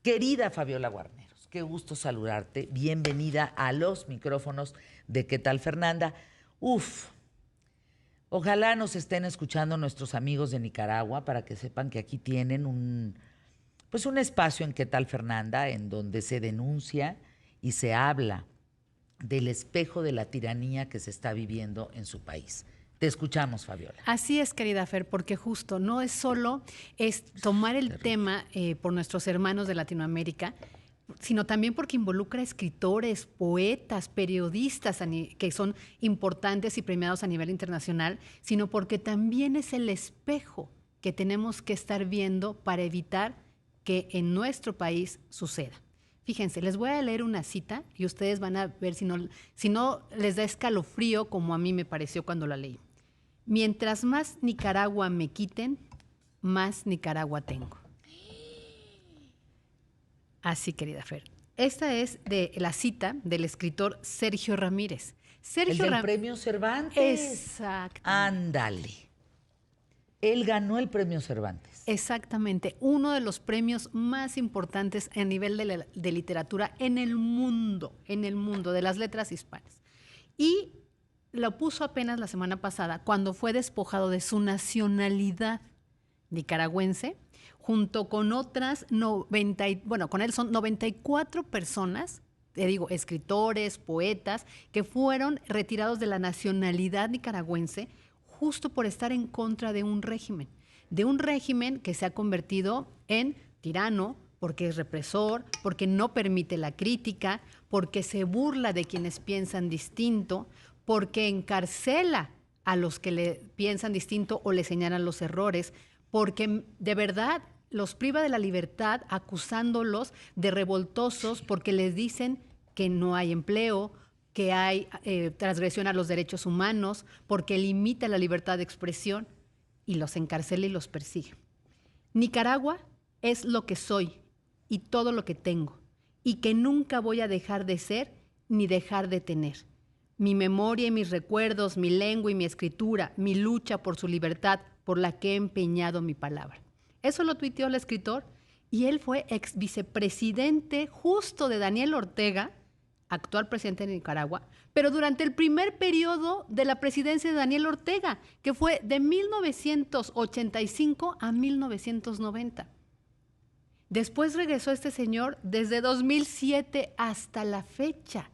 Querida Fabiola Guarneros, qué gusto saludarte. Bienvenida a los micrófonos de ¿Qué tal, Fernanda? Uf, ojalá nos estén escuchando nuestros amigos de Nicaragua para que sepan que aquí tienen un espacio en ¿Qué tal, Fernanda? En donde se denuncia y se habla del espejo de la tiranía que se está viviendo en su país. Te escuchamos, Fabiola. Así es, querida Fer, porque justo no es solo tomar el tema por nuestros hermanos de Latinoamérica, sino también porque involucra escritores, poetas, periodistas que son importantes y premiados a nivel internacional, sino porque también es el espejo que tenemos que estar viendo para evitar que en nuestro país suceda. Fíjense, les voy a leer una cita y ustedes van a ver si no les da escalofrío como a mí me pareció cuando la leí. Mientras más Nicaragua me quiten, más Nicaragua tengo. Así, querida Fer. Esta es de la cita del escritor Sergio Ramírez. El del Premio Cervantes. Exacto. Ándale. Él ganó el Premio Cervantes. Exactamente. Uno de los premios más importantes a nivel de literatura en el mundo, de las letras hispanas. Y lo puso apenas la semana pasada cuando fue despojado de su nacionalidad nicaragüense, junto con otras con él son 94 personas, te digo, escritores, poetas, que fueron retirados de la nacionalidad nicaragüense justo por estar en contra de un régimen que se ha convertido en tirano, porque es represor, porque no permite la crítica, porque se burla de quienes piensan distinto, porque encarcela a los que le piensan distinto o le señalan los errores, porque de verdad los priva de la libertad acusándolos de revoltosos porque les dicen que no hay empleo, que hay transgresión a los derechos humanos, porque limita la libertad de expresión y los encarcela y los persigue. Nicaragua es lo que soy y todo lo que tengo y que nunca voy a dejar de ser ni dejar de tener. Mi memoria y mis recuerdos, mi lengua y mi escritura, mi lucha por su libertad, por la que he empeñado mi palabra. Eso lo tuiteó el escritor y él fue ex vicepresidente justo de Daniel Ortega, actual presidente de Nicaragua, pero durante el primer periodo de la presidencia de Daniel Ortega, que fue de 1985 a 1990. Después regresó este señor desde 2007 hasta la fecha.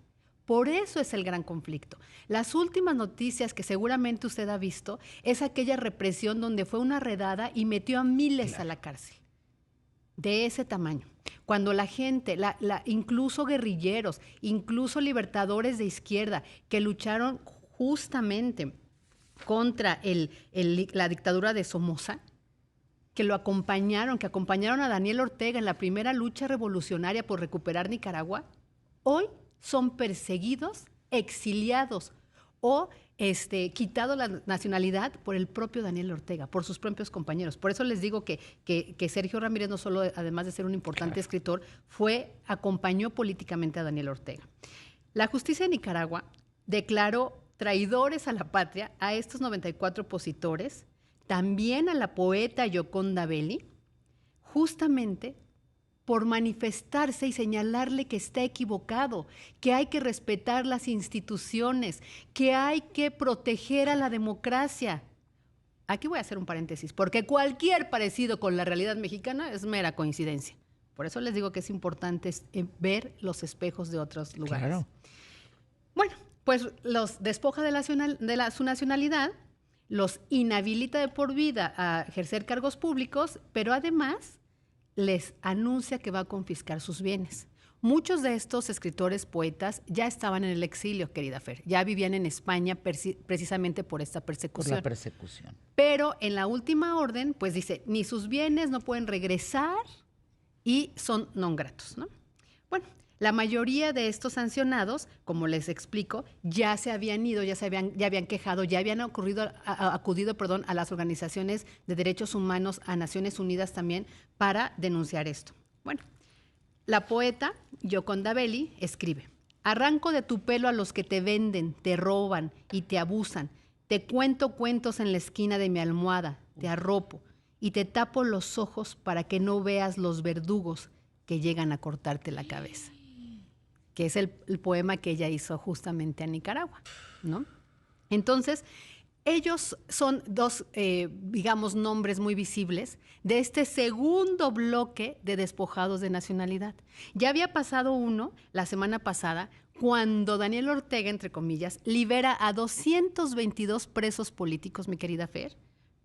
Por eso es el gran conflicto. Las últimas noticias que seguramente usted ha visto es aquella represión donde fue una redada y metió a miles a la cárcel. De ese tamaño. Cuando la gente, incluso guerrilleros, incluso libertadores de izquierda que lucharon justamente contra la dictadura de Somoza, que acompañaron a Daniel Ortega en la primera lucha revolucionaria por recuperar Nicaragua, hoy son perseguidos, exiliados o quitado la nacionalidad por el propio Daniel Ortega, por sus propios compañeros. Por eso les digo que Sergio Ramírez no solo, además de ser un importante escritor, acompañó políticamente a Daniel Ortega. La justicia de Nicaragua declaró traidores a la patria a estos 94 opositores, también a la poeta Gioconda Belli, justamente por manifestarse y señalarle que está equivocado, que hay que respetar las instituciones, que hay que proteger a la democracia. Aquí voy a hacer un paréntesis, porque cualquier parecido con la realidad mexicana es mera coincidencia. Por eso les digo que es importante ver los espejos de otros lugares. Claro. Bueno, pues los despoja de su nacionalidad, los inhabilita de por vida a ejercer cargos públicos, pero además les anuncia que va a confiscar sus bienes. Muchos de estos escritores, poetas, ya estaban en el exilio, querida Fer. Ya vivían en España precisamente por esta persecución. Por la persecución. Pero en la última orden, pues dice, ni sus bienes no pueden regresar y son non gratos, ¿no? Bueno, la mayoría de estos sancionados, como les explico, ya se habían ido, ya habían quejado, ya habían acudido a las organizaciones de derechos humanos, a Naciones Unidas también, para denunciar esto. Bueno, la poeta Gioconda Belli escribe: arranco de tu pelo a los que te venden, te roban y te abusan. Te cuento cuentos en la esquina de mi almohada, te arropo y te tapo los ojos para que no veas los verdugos que llegan a cortarte la cabeza, que es el poema que ella hizo justamente a Nicaragua, ¿no? Entonces, ellos son dos, digamos, nombres muy visibles de este segundo bloque de despojados de nacionalidad. Ya había pasado uno la semana pasada cuando Daniel Ortega, entre comillas, libera a 222 presos políticos, mi querida Fer,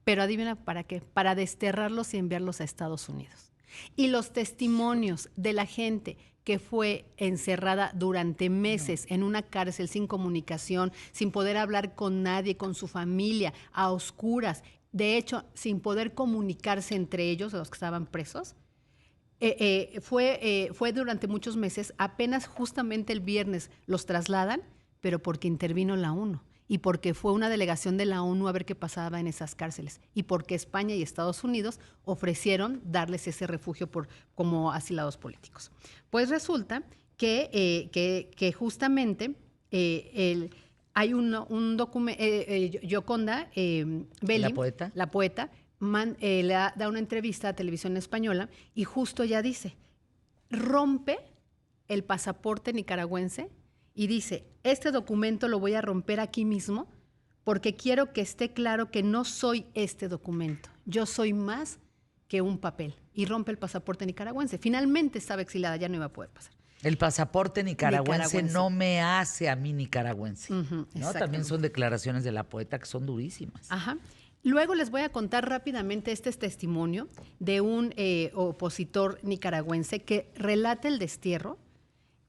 pero adivina para qué, para desterrarlos y enviarlos a Estados Unidos. Y los testimonios de la gente que fue encerrada durante meses en una cárcel sin comunicación, sin poder hablar con nadie, con su familia, a oscuras, de hecho, sin poder comunicarse entre ellos, los que estaban presos, fue durante muchos meses. Apenas justamente el viernes los trasladan, pero porque intervino la ONU y porque fue una delegación de la ONU a ver qué pasaba en esas cárceles y porque España y Estados Unidos ofrecieron darles ese refugio como asilados políticos. Pues resulta que justamente hay un documento, Gioconda Belli, la poeta le da una entrevista a Televisión Española y justo ella dice, rompe el pasaporte nicaragüense y dice, este documento lo voy a romper aquí mismo porque quiero que esté claro que no soy este documento, yo soy más que un papel. Y rompe el pasaporte nicaragüense. Finalmente estaba exiliada, ya no iba a poder pasar. El pasaporte nicaragüense no me hace a mí nicaragüense. ¿No? También son declaraciones de la poeta que son durísimas. Ajá. Luego les voy a contar rápidamente este testimonio de un opositor nicaragüense que relata el destierro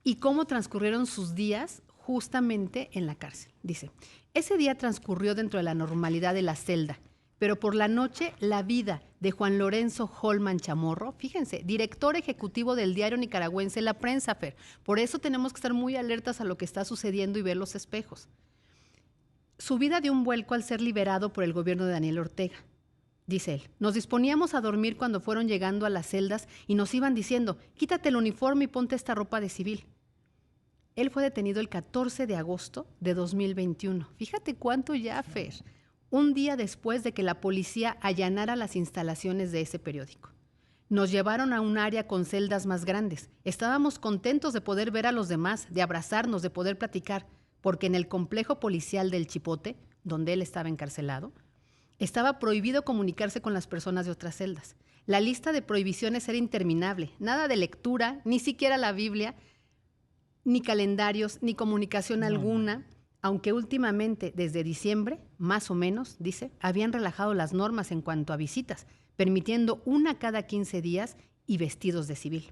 y cómo transcurrieron sus días justamente en la cárcel. Dice, ese día transcurrió dentro de la normalidad de la celda, pero por la noche la vida de Juan Lorenzo Holman Chamorro, fíjense, director ejecutivo del diario nicaragüense La Prensa, Fer. Por eso tenemos que estar muy alertas a lo que está sucediendo y ver los espejos. Su vida dio un vuelco al ser liberado por el gobierno de Daniel Ortega. Dice él, nos disponíamos a dormir cuando fueron llegando a las celdas y nos iban diciendo, quítate el uniforme y ponte esta ropa de civil. Él fue detenido el 14 de agosto de 2021. Fíjate cuánto ya, Fer. Un día después de que la policía allanara las instalaciones de ese periódico. Nos llevaron a un área con celdas más grandes. Estábamos contentos de poder ver a los demás, de abrazarnos, de poder platicar, porque en el complejo policial del Chipote, donde él estaba encarcelado, estaba prohibido comunicarse con las personas de otras celdas. La lista de prohibiciones era interminable. Nada de lectura, ni siquiera la Biblia, ni calendarios, ni comunicación alguna. Aunque últimamente, desde diciembre, más o menos, dice, habían relajado las normas en cuanto a visitas, permitiendo una cada 15 días y vestidos de civil.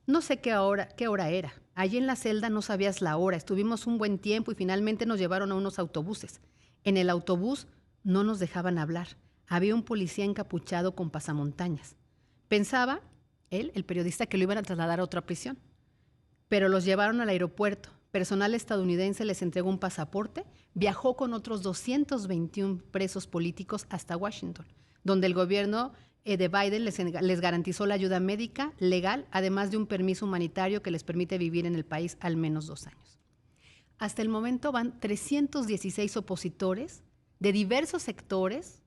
No sé qué hora era. Allí en la celda no sabías la hora. Estuvimos un buen tiempo y finalmente nos llevaron a unos autobuses. En el autobús no nos dejaban hablar. Había un policía encapuchado con pasamontañas. Pensaba, él, el periodista, que lo iban a trasladar a otra prisión. Pero los llevaron al aeropuerto. Personal estadounidense les entregó un pasaporte, viajó con otros 221 presos políticos hasta Washington, donde el gobierno de Biden les garantizó la ayuda médica, legal, además de un permiso humanitario que les permite vivir en el país al menos 2 años. Hasta el momento van 316 opositores de diversos sectores,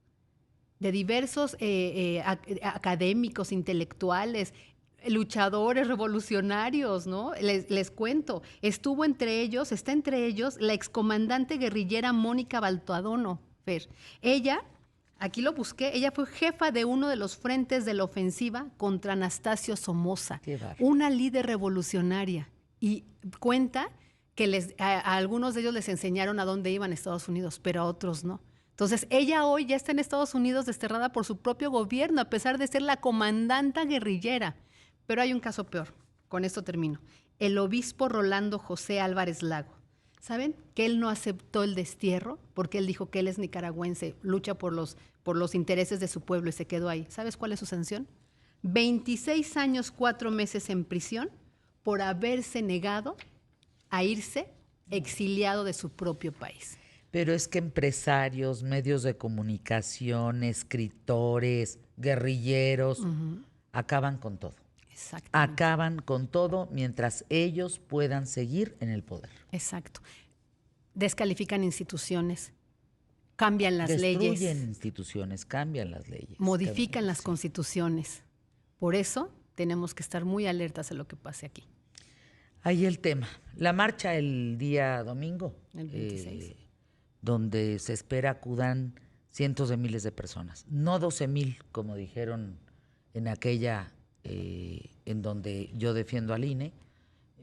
de diversos académicos, intelectuales, luchadores revolucionarios, ¿no? Les cuento, está entre ellos la excomandante guerrillera Mónica Baltodono, Fer. Ella, aquí lo busqué, ella fue jefa de uno de los frentes de la ofensiva contra Anastasio Somoza, una líder revolucionaria. Y cuenta que a algunos de ellos les enseñaron a dónde iban a Estados Unidos, pero a otros no. Entonces, ella hoy ya está en Estados Unidos desterrada por su propio gobierno, a pesar de ser la comandanta guerrillera. Pero hay un caso peor. Con esto termino. El obispo Rolando José Álvarez Lago. ¿Saben? Que él no aceptó el destierro porque él dijo que él es nicaragüense, lucha por los intereses de su pueblo y se quedó ahí. ¿Sabes cuál es su sanción? 26 años, 4 meses en prisión por haberse negado a irse exiliado de su propio país. Pero es que empresarios, medios de comunicación, escritores, guerrilleros, acaban con todo. Acaban con todo mientras ellos puedan seguir en el poder. Exacto. Descalifican instituciones, cambian las leyes. Destruyen instituciones, cambian las leyes. Modifican las constituciones. Por eso tenemos que estar muy alertas a lo que pase aquí. Ahí el tema. La marcha el día domingo. El 26. Donde se espera acudan cientos de miles de personas. No 12,000, como dijeron en aquella, en donde yo defiendo al INE.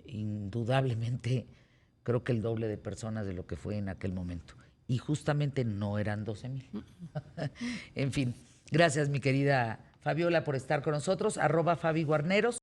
Indudablemente creo que el doble de personas de lo que fue en aquel momento. Y justamente no eran 12,000. En fin, gracias mi querida Fabiola por estar con nosotros. @FabiGuarneros.